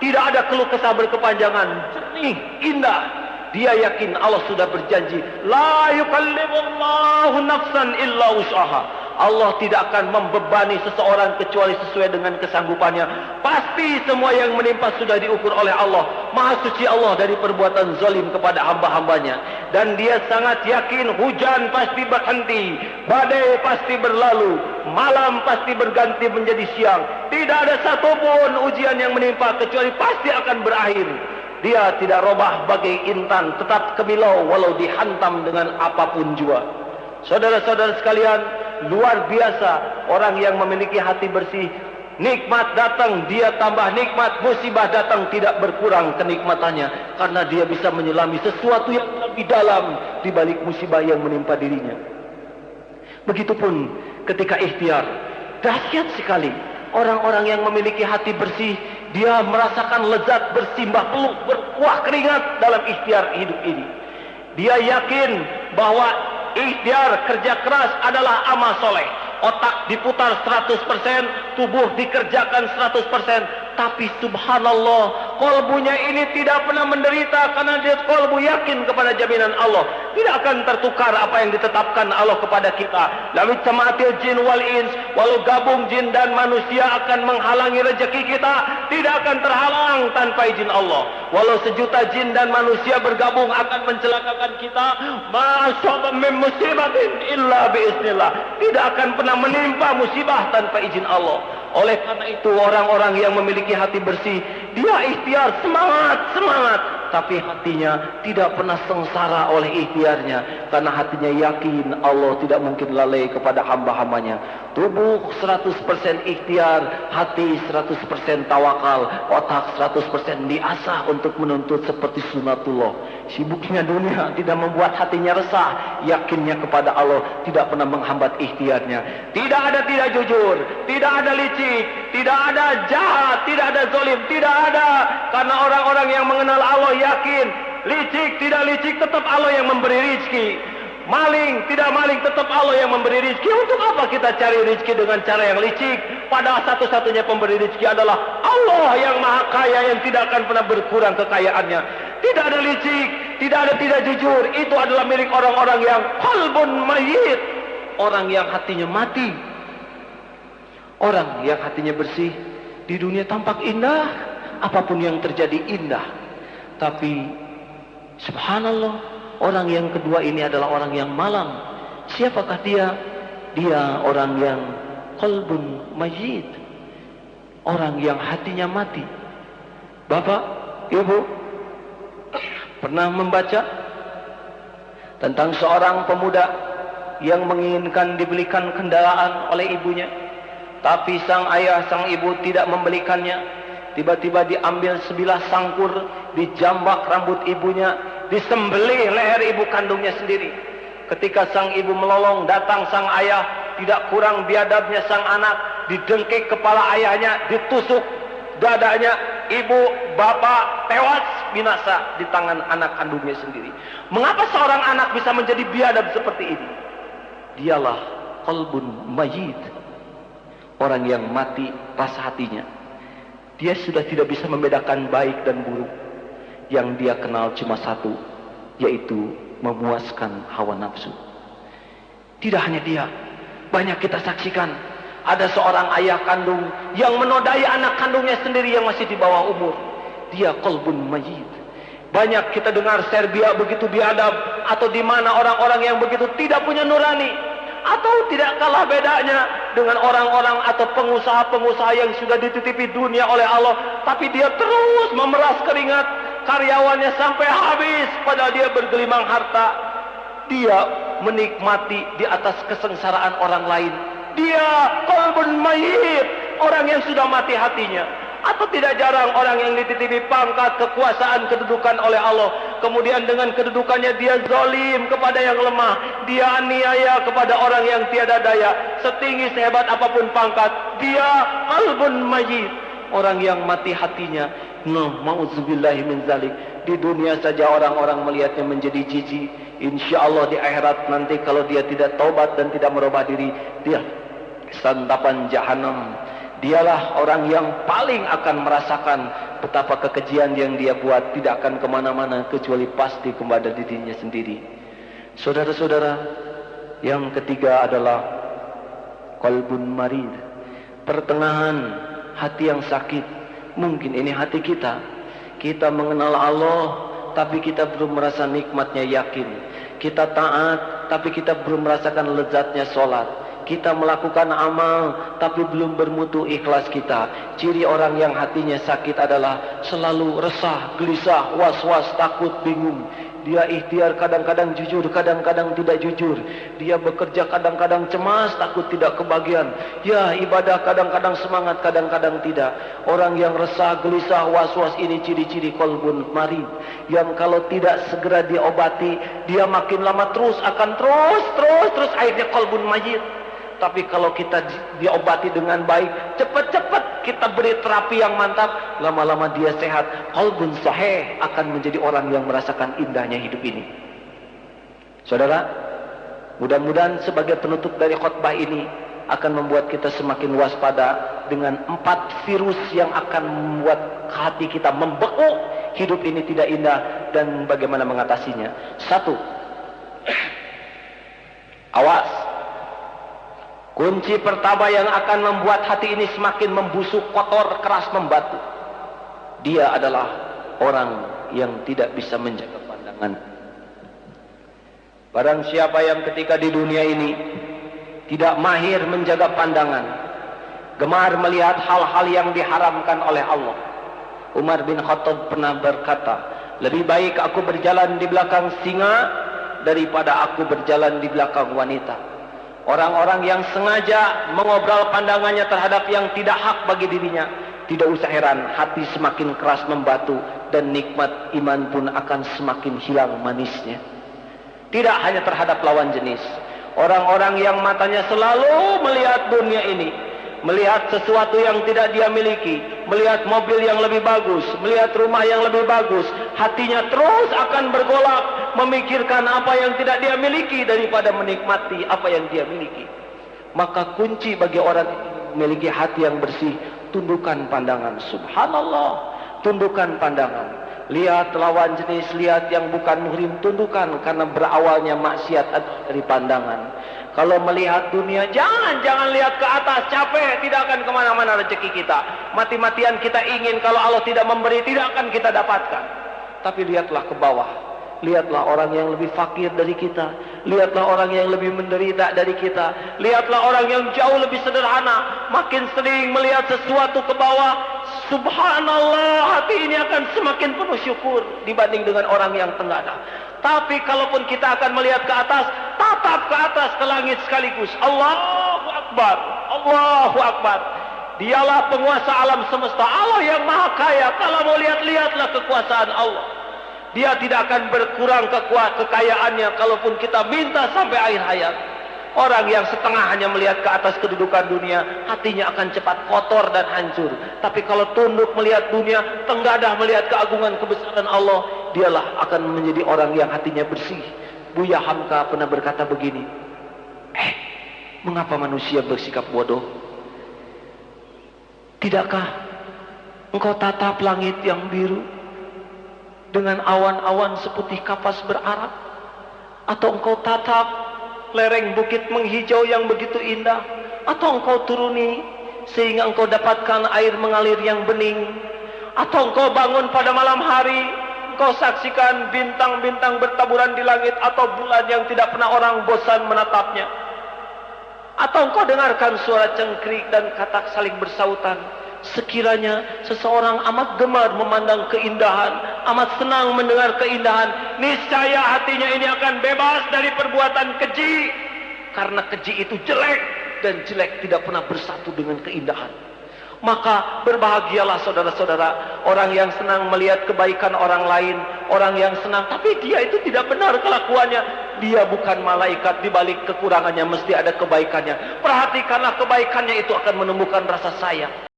Tidak ada keluh kesah berkepanjangan, jernih, indah. Dia yakin Allah sudah berjanji, la yukallifullahu nafsan illa wus'aha. Allah tidak akan membebani seseorang kecuali sesuai dengan kesanggupannya. Pasti semua yang menimpa sudah diukur oleh Allah. Maha suci Allah dari perbuatan zalim kepada hamba-hambanya. Dan dia sangat yakin hujan pasti berhenti, badai pasti berlalu, malam pasti berganti menjadi siang. Tidak ada satupun ujian yang menimpa kecuali pasti akan berakhir. Dia tidak robah bagai intan, tetap kemilau walau dihantam dengan apapun jua. Saudara-saudara sekalian, luar biasa orang yang memiliki hati bersih. Nikmat datang, dia tambah nikmat. Musibah datang, tidak berkurang kenikmatannya. Karena dia bisa menyelami sesuatu yang lebih dalam di balik musibah yang menimpa dirinya. Begitupun ketika ikhtiar. Dahsyat sekali. Orang-orang yang memiliki hati bersih, dia merasakan lezat bersimbah peluk, berkuah keringat dalam ikhtiar hidup ini. Dia yakin bahwa ikhtiar kerja keras adalah amal soleh. Otak diputar 100%, tubuh dikerjakan 100%. Tapi subhanallah, kolbunya ini tidak pernah menderita karena dia kolbu yakin kepada jaminan Allah. Tidak akan tertukar apa yang ditetapkan Allah kepada kita. Lalu jamaatil jin wal ins, walau gabung jin dan manusia akan menghalangi rezeki kita, tidak akan terhalang tanpa izin Allah. Walau sejuta jin dan manusia bergabung akan mencelakakan kita, ma'asaba min musibatin illa biiznillah. Tidak akan pernah menimpa musibah tanpa izin Allah. Oleh karena itu orang-orang yang memiliki hati bersih, dia ikhtiar semangat, tapi hatinya tidak pernah sengsara oleh ikhtiarnya, karena hatinya yakin Allah tidak mungkin lalai kepada hamba-hambanya. Tubuh 100% ikhtiar, hati 100% tawakal, otak 100% diasah untuk menuntut seperti sunatullah. Sibuknya dunia tidak membuat hatinya resah, yakinnya kepada Allah tidak pernah menghambat ikhtiarnya. Tidak ada tidak jujur, tidak ada licik, tidak ada jahat, tidak ada zalim, tidak ada. Karena orang-orang yang mengenal Allah yakin, licik tidak licik tetap Allah yang memberi rezeki. Maling tidak maling tetap Allah yang memberi rezeki. Untuk apa kita cari rezeki dengan cara yang licik? Padahal satu-satunya pemberi rezeki adalah Allah yang maha kaya, yang tidak akan pernah berkurang kekayaannya. Tidak ada licik, tidak ada tidak jujur. Itu adalah milik orang-orang yang qalbun mayyit, orang yang hatinya mati. Orang yang hatinya bersih di dunia tampak indah, apapun yang terjadi indah. Tapi subhanallah, orang yang kedua ini adalah orang yang malam. Siapakah dia? Dia orang yang qalbun mayyit, orang yang hatinya mati. Bapak, Ibu, pernah membaca tentang seorang pemuda yang menginginkan dibelikan kendaraan oleh ibunya, tapi sang ayah, sang ibu tidak membelikannya. Tiba-tiba diambil sebilah sangkur, dijambak rambut ibunya, disembelih leher ibu kandungnya sendiri. Ketika sang ibu melolong, datang sang ayah, tidak kurang biadabnya sang anak, didengkik kepala ayahnya, ditusuk dadanya. Ibu, bapak tewas binasa di tangan anak kandungnya sendiri. Mengapa seorang anak bisa menjadi biadab seperti ini? Dialah qalbun mayyit, orang yang mati rasa hatinya. Dia sudah tidak bisa membedakan baik dan buruk. Yang dia kenal cuma satu, yaitu memuaskan hawa nafsu. Tidak hanya dia, banyak kita saksikan. Ada seorang ayah kandung yang menodai anak kandungnya sendiri yang masih di bawah umur. Dia qalbun mayyit. Banyak kita dengar Serbia begitu biadab, atau di mana orang-orang yang begitu tidak punya nurani. Atau tidak kalah bedanya dengan orang-orang atau pengusaha-pengusaha yang sudah dititipi dunia oleh Allah, tapi dia terus memeras keringat karyawannya sampai habis, padahal dia bergelimang harta. Dia menikmati di atas kesengsaraan orang lain. Dia qalbun mayyit, orang yang sudah mati hatinya. Atau tidak jarang orang yang dititipi pangkat, kekuasaan, kedudukan oleh Allah, kemudian dengan kedudukannya dia zalim kepada yang lemah, dia aniaya kepada orang yang tiada daya. Setinggi sehebat apapun pangkat, dia qalbun mayyit, orang yang mati hatinya. Ma'udzubillahi min zalik. Di dunia saja orang-orang melihatnya menjadi jijik. Insyaallah di akhirat nanti kalau dia tidak taubat dan tidak merubah diri, dia santapan jahanam. Dialah orang yang paling akan merasakan betapa kekejian yang dia buat tidak akan kemana-mana kecuali pasti kepada dirinya sendiri. Saudara-saudara, yang ketiga adalah qalbun marid, pertengahan hati yang sakit. Mungkin ini hati kita. Kita mengenal Allah, tapi kita belum merasa nikmatnya yakin. Kita taat, tapi kita belum merasakan lezatnya sholat. Kita melakukan amal, tapi belum bermutu ikhlas kita. Ciri orang yang hatinya sakit adalah selalu resah, gelisah, was-was, takut, bingung. Dia ikhtiar kadang-kadang jujur, kadang-kadang tidak jujur. Dia bekerja kadang-kadang cemas, takut tidak kebagian. Ya, ibadah kadang-kadang semangat, kadang-kadang tidak. Orang yang resah, gelisah, was-was ini ciri-ciri qalbun marid. Yang kalau tidak segera diobati, dia makin lama terus akan terus akhirnya qalbun mayyit. Tapi kalau kita diobati dengan baik, cepat-cepat kita beri terapi yang mantap, lama-lama dia sehat. Qalbun sahih akan menjadi orang yang merasakan indahnya hidup ini. Saudara, mudah-mudahan sebagai penutup dari khutbah ini akan membuat kita semakin waspada dengan 4 virus yang akan membuat hati kita membeku. Hidup ini tidak indah dan bagaimana mengatasinya. 1. Awas. Kunci pertama yang akan membuat hati ini semakin membusuk, kotor, keras, membatu. Dia adalah orang yang tidak bisa menjaga pandangan. Barang siapa yang ketika di dunia ini tidak mahir menjaga pandangan, gemar melihat hal-hal yang diharamkan oleh Allah. Umar bin Khattab pernah berkata, lebih baik aku berjalan di belakang singa daripada aku berjalan di belakang wanita. Orang-orang yang sengaja mengobrol pandangannya terhadap yang tidak hak bagi dirinya, tidak usah heran hati semakin keras membatu dan nikmat iman pun akan semakin hilang manisnya. Tidak hanya terhadap lawan jenis. Orang-orang yang matanya selalu melihat dunia ini, melihat sesuatu yang tidak dia miliki, melihat mobil yang lebih bagus, melihat rumah yang lebih bagus, hatinya terus akan bergolak memikirkan apa yang tidak dia miliki daripada menikmati apa yang dia miliki. Maka kunci bagi orang memiliki hati yang bersih, tundukkan pandangan. Subhanallah, tundukkan pandangan. Lihat lawan jenis, lihat yang bukan muhrim, tundukkan, karena berawalnya maksiat dari pandangan. Kalau melihat dunia, jangan lihat ke atas, capek, tidak akan kemana-mana rezeki kita. Mati-matian kita ingin, kalau Allah tidak memberi, tidak akan kita dapatkan. Tapi lihatlah ke bawah. Lihatlah orang yang lebih fakir dari kita. Lihatlah orang yang lebih menderita dari kita. Lihatlah orang yang jauh lebih sederhana. Makin sering melihat sesuatu ke bawah, subhanallah, hati ini akan semakin penuh syukur dibanding dengan orang yang tenggada. Tapi kalaupun kita akan melihat ke atas, tatap ke atas, ke langit sekaligus. Allahu Akbar, Allahu Akbar. Dialah penguasa alam semesta, Allah yang maha kaya. Kalau mau lihat, lihatlah kekuasaan Allah. Dia tidak akan berkurang kekayaannya kalaupun kita minta sampai akhir hayat. Orang yang setengah hanya melihat ke atas kedudukan dunia, hatinya akan cepat kotor dan hancur. Tapi kalau tunduk melihat dunia, tenggadah melihat keagungan kebesaran Allah, dialah akan menjadi orang yang hatinya bersih. Buya Hamka pernah berkata begini, mengapa manusia bersikap bodoh? Tidakkah engkau tatap langit yang biru dengan awan-awan seputih kapas berarak? Atau engkau tatap lereng bukit menghijau yang begitu indah? Atau engkau turuni sehingga engkau dapatkan air mengalir yang bening? Atau engkau bangun pada malam hari, engkau saksikan bintang-bintang bertaburan di langit, atau bulan yang tidak pernah orang bosan menatapnya? Atau engkau dengarkan suara cengkrik dan katak saling bersautan? Sekiranya seseorang amat gemar memandang keindahan, amat senang mendengar keindahan, niscaya hatinya ini akan bebas dari perbuatan keji. Karena keji itu jelek, dan jelek tidak pernah bersatu dengan keindahan. Maka berbahagialah saudara-saudara, orang yang senang melihat kebaikan orang lain, orang yang senang, tapi dia itu tidak benar kelakuannya. Dia bukan malaikat, di balik kekurangannya mesti ada kebaikannya. Perhatikanlah kebaikannya, itu akan menemukan rasa sayang.